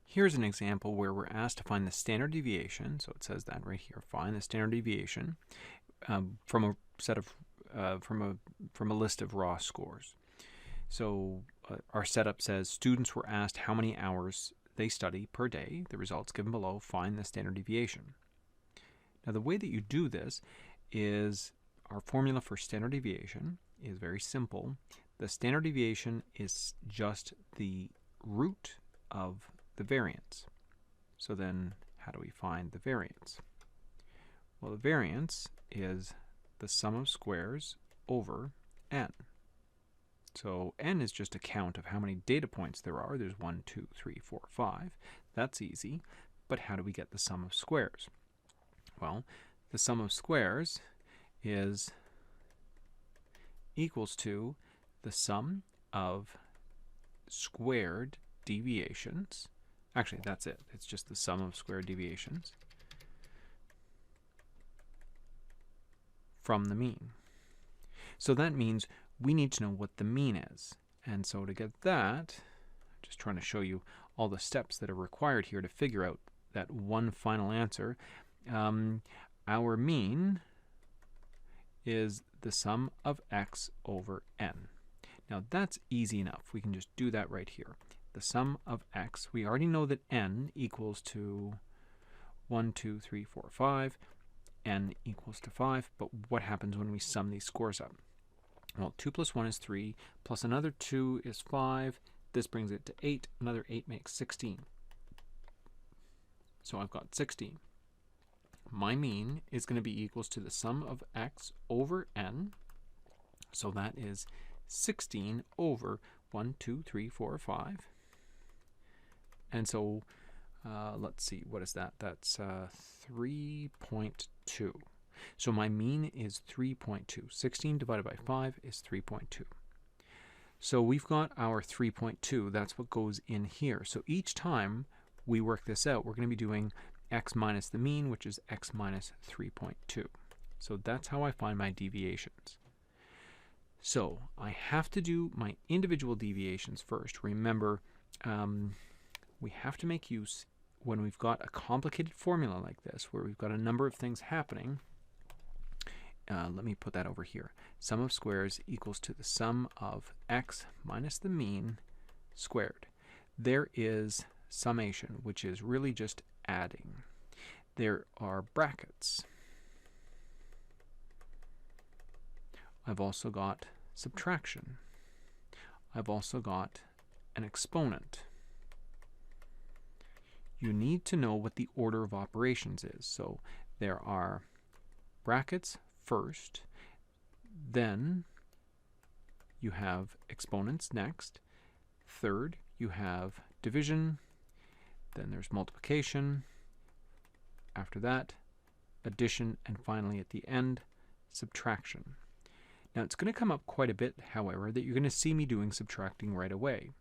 Here's an example where we're asked to find the standard deviation. So it says that right here. Find the standard deviation from a set of from a list of raw scores. So our setup says students were asked how many hours they study per day. The results given below. Find the standard deviation. Now the way that you do this is our formula for standard deviation is very simple. The standard deviation is just the root of the variance. So then how do we find the variance? Well, the variance is the sum of squares over n. So n is just a count of how many data points there are. There's 1, 2, 3, 4, 5. That's easy. But how do we get the sum of squares? Well, the sum of squares is equals to the sum of squared deviations. Actually, that's it. It's just the sum of squared deviations from the mean. So that means we need to know what the mean is. And so to get that, I'm just trying to show you all the steps that are required here to figure out that one final answer. Our mean is the sum of x over n. Now that's easy enough. We can just do that right here. The sum of x, we already know that n equals to 1, 2, 3, 4, 5. N equals to 5. But what happens when we sum these scores up? Well, 2 plus 1 is 3, plus another 2 is 5. This brings it to 8. Another 8 makes 16. So I've got 16. My mean is going to be equals to the sum of x over n. So that is 16 over 1, 2, 3, 4, 5. And so let's see, what is that? That's 3.2. So my mean is 3.2. 16 divided by 5 is 3.2. So we've got our 3.2. That's what goes in here. So each time we work this out, we're going to be doing x minus the mean, which is x minus 3.2. So that's how I find my deviations. So I have to do my individual deviations first. Remember, we have to make use, when we've got a complicated formula like this, where we've got a number of things happening, let me put that over here. Sum of squares equals to the sum of x minus the mean squared. There is summation, which is really just adding. There are brackets. I've also got subtraction. I've also got an exponent. You need to know what the order of operations is. So there are brackets first, then you have exponents next, third you have division, then there's multiplication, after that addition, and finally at the end subtraction. Now it's going to come up quite a bit, however, that you're going to see me doing subtracting right away.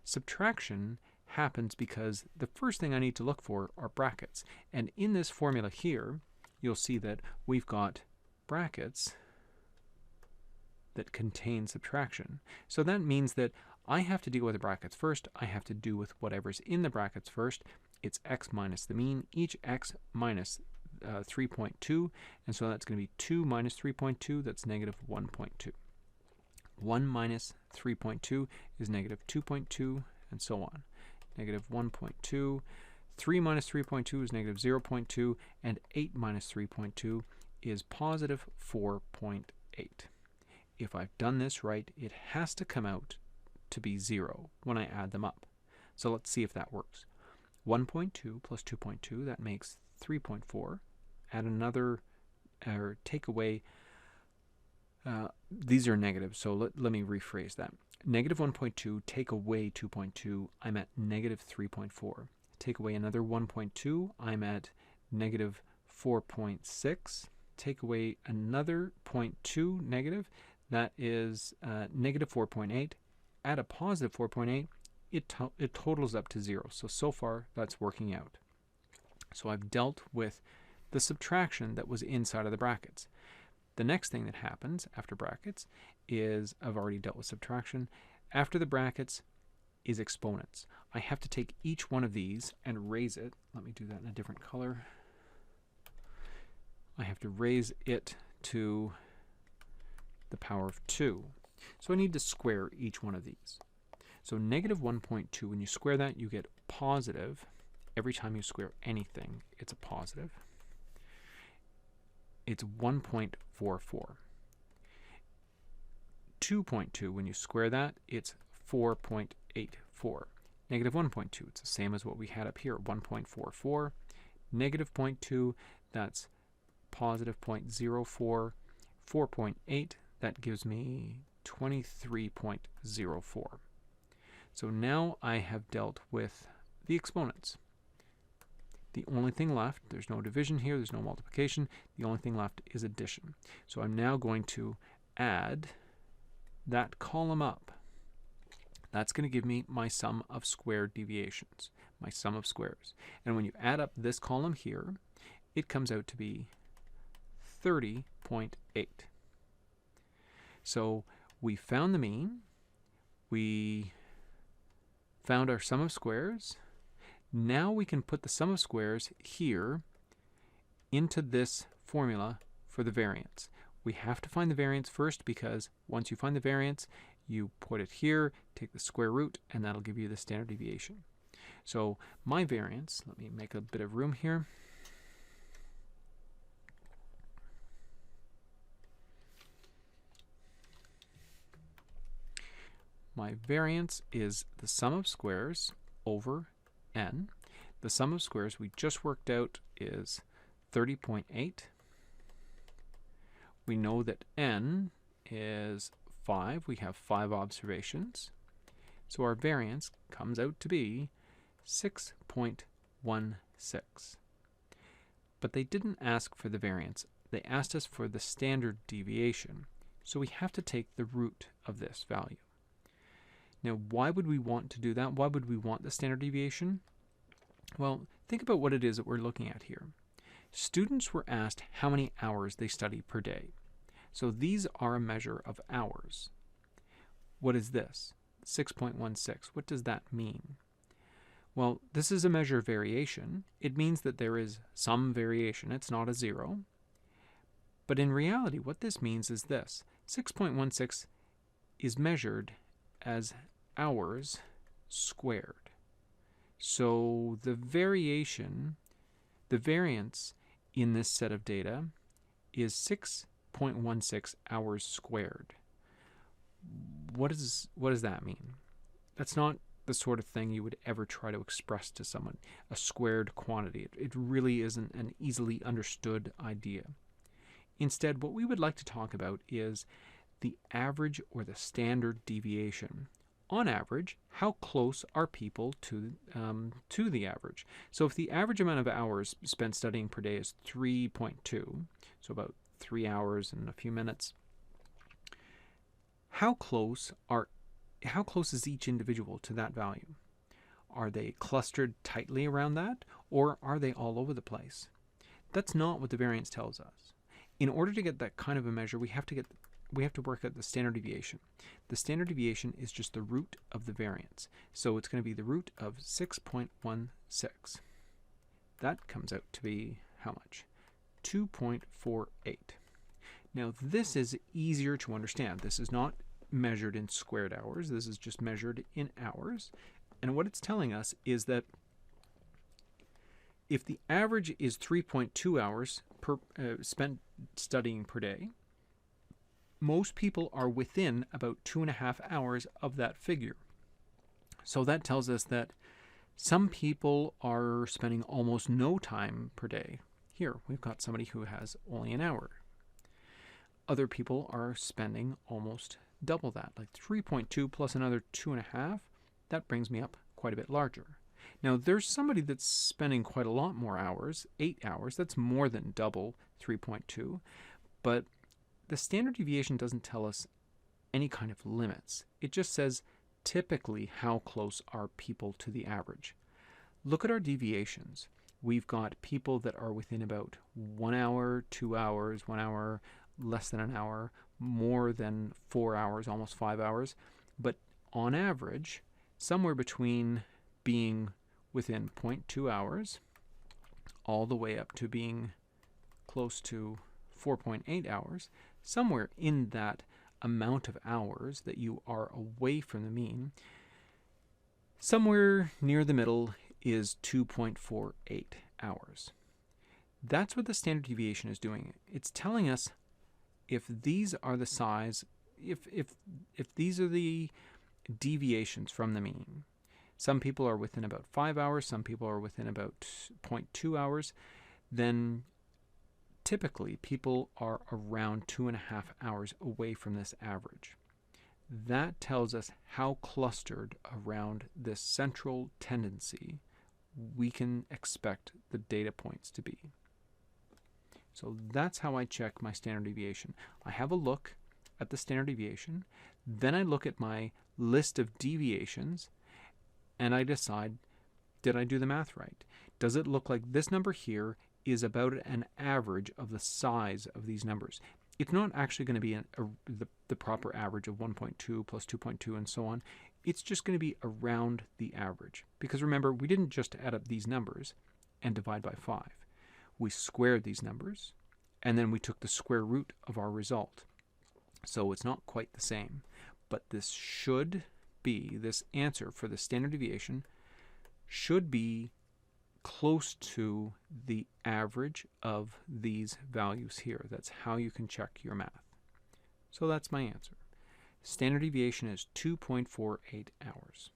Subtraction happens because the first thing I need to look for are brackets. And in this formula here, you'll see that we've got brackets that contain subtraction. So that means that I have to deal with the brackets first. I have to do with whatever's in the brackets first. It's x minus the mean, each x minus 3.2. And so that's going to be 2 minus 3.2. That's negative 1.2. 1 minus 3.2 is negative 2.2, and so on. Negative 1.2. 3 minus 3.2 is negative 0.2, and 8 minus 3.2 is positive 4.8. If I've done this right, it has to come out to be 0 when I add them up. So let's see if that works. 1.2 plus 2.2, that makes 3.4. Add another, or take away, these are negative, so let me rephrase that. Negative 1.2, take away 2.2, I'm at negative 3.4. Take away another 1.2, I'm at negative 4.6. Take away another 0.2 negative, that is negative 4.8. Add a positive 4.8, it totals up to 0. So far, that's working out. So I've dealt with the subtraction that was inside of the brackets. The next thing that happens after brackets is, I've already dealt with subtraction. After the brackets, is exponents. I have to take each one of these and raise it. Let me do that in a different color. I have to raise it to the power of 2. So I need to square each one of these. So negative 1.2, when you square that, you get positive. Every time you square anything, it's a positive. It's 1.44. 2.2, when you square that, it's 4.84. Negative 1.2, it's the same as what we had up here, 1.44. Negative 0.2, that's positive 0.04. 4.8, that gives me 23.04. So now I have dealt with the exponents. The only thing left, there's no division here, there's no multiplication, the only thing left is addition. So I'm now going to add that column up. That's going to give me my sum of squared deviations, my sum of squares. And when you add up this column here, it comes out to be 30.8. So we found the mean, we found our sum of squares. Now we can put the sum of squares here into this formula for the variance. We have to find the variance first, because once you find the variance, you put it here, take the square root, and that'll give you the standard deviation. So my variance, let me make a bit of room here. My variance is the sum of squares over n. The sum of squares we just worked out is 30.8. We know that n is 5. We have 5 observations. So our variance comes out to be 6.16. But they didn't ask for the variance. They asked us for the standard deviation. So we have to take the root of this value. Now, why would we want to do that? Why would we want the standard deviation? Well, think about what it is that we're looking at here. Students were asked how many hours they study per day. So these are a measure of hours. What is this? 6.16. What does that mean? Well, this is a measure of variation. It means that there is some variation. It's not a 0. But in reality, what this means is this. 6.16 is measured as hours squared. So the variance in this set of data is 6.16 hours squared. What does that mean? That's not the sort of thing you would ever try to express to someone, a squared quantity. It really isn't an easily understood idea. Instead, what we would like to talk about is the average or the standard deviation. On average, how close are people to the average? So if the average amount of hours spent studying per day is 3.2, so about 3 hours and a few minutes, how close is each individual to that value? Are they clustered tightly around that, or are they all over the place? That's not what the variance tells us. In order to get that kind of a measure, we have to work out the standard deviation. The standard deviation is just the root of the variance. So it's going to be the root of 6.16. That comes out to be how much? 2.48. Now this is easier to understand. This is not measured in squared hours. This is just measured in hours. And what it's telling us is that if the average is 3.2 hours spent studying per day, most people are within about 2.5 hours of that figure. So that tells us that some people are spending almost no time per day. Here, we've got somebody who has only an hour. Other people are spending almost double that, like 3.2 plus another 2.5. That brings me up quite a bit larger. Now, there's somebody that's spending quite a lot more hours, 8 hours. That's more than double 3.2. But the standard deviation doesn't tell us any kind of limits. It just says typically how close are people to the average. Look at our deviations. We've got people that are within about 1 hour, 2 hours, 1 hour, less than an hour, more than 4 hours, almost 5 hours. But on average, somewhere between being within 0.2 hours all the way up to being close to 4.8 hours, somewhere in that amount of hours that you are away from the mean, somewhere near the middle is 2.48 hours. That's what the standard deviation is doing. It's telling us if these are the size, if these are the deviations from the mean. Some people are within about 5 hours, some people are within about 0.2 hours, then typically people are around 2.5 hours away from this average. That tells us how clustered around this central tendency we can expect the data points to be. So that's how I check my standard deviation. I have a look at the standard deviation, then I look at my list of deviations, and I decide, did I do the math right? Does it look like this number here is about an average of the size of these numbers? It's not actually going to be the proper average of 1.2 plus 2.2 and so on. It's just going to be around the average. Because remember, we didn't just add up these numbers and divide by 5. We squared these numbers, and then we took the square root of our result. So it's not quite the same. But this should be, this answer for the standard deviation should be close to the average of these values here. That's how you can check your math. So that's my answer. Standard deviation is 2.48 hours.